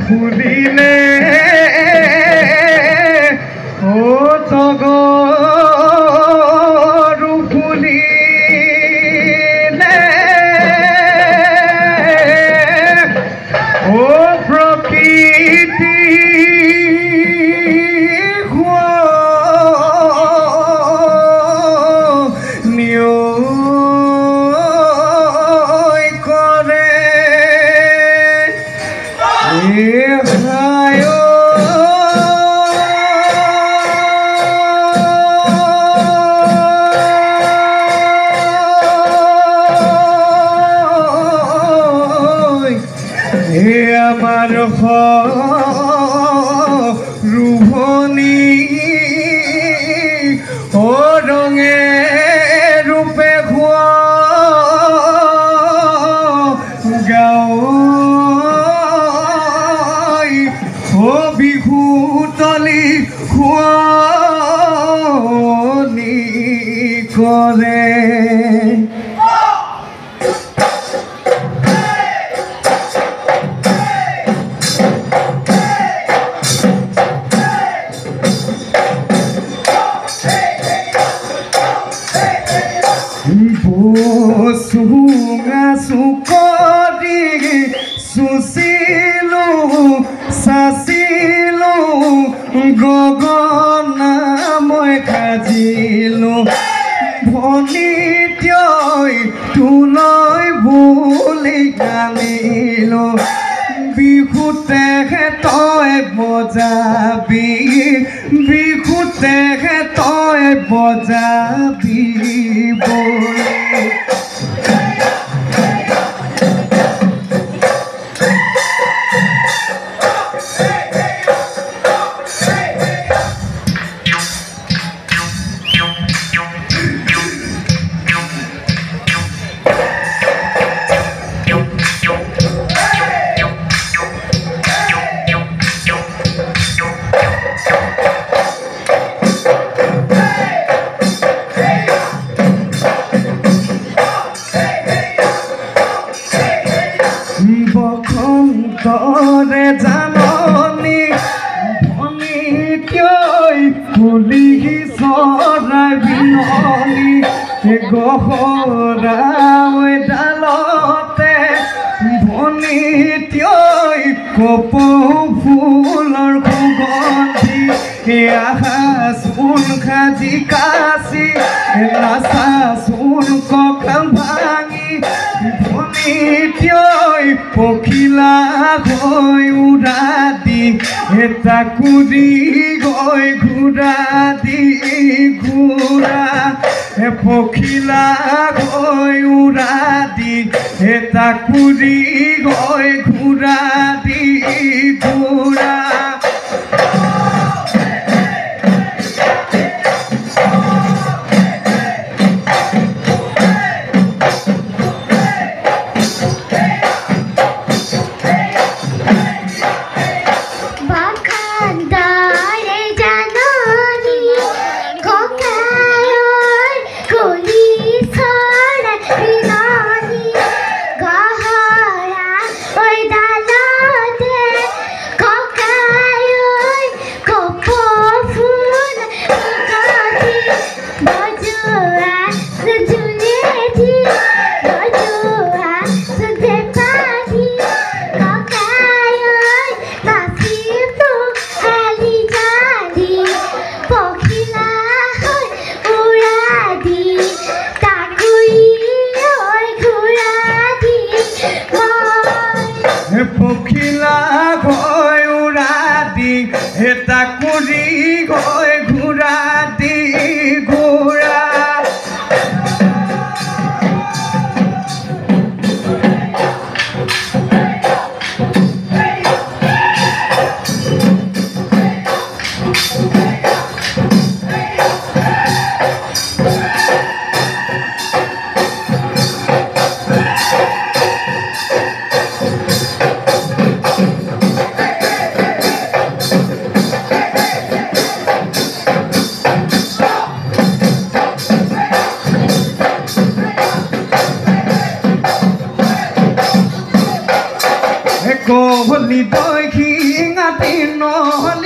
ফুলিলে ও তগরু ফুলিলে ও প্রকৃতি নিয় করে আমার রূপনী ও রঙে রূপে খুয়া গাও ও বিহুতলি খুয়ানি করে সুকরি সুশীলু চাচিলু গগনাময় খাজিলু ভনিত্যই তুলৈ বুলি গালিলো বিহুতে তই বজাবি বিহুতে তই বজাবি বুলি বসন্তরে জাননী ভনিত্যই ফুলি চৰাই বিননি গহৰা ডালতে ভনিত্যই কপৌ ফুলৰ সুগন্ধি আহা চোন খাজি কাচি নাচা চোন কঁকাল ভাঙি ভনিত্যই পখিলা গৈ উৰা দি এটা কুৰি গৈ ঘূৰা দি ঘূৰা পখিলা গৈ উৰা দি এটা কুৰি গৈ ঘূৰা দি ঘূৰা পখিলা গৈ উৰা দি এটা কুৰি গৈ ঘূৰা দি ঘূৰা হলি তই শিঙাতি নহলি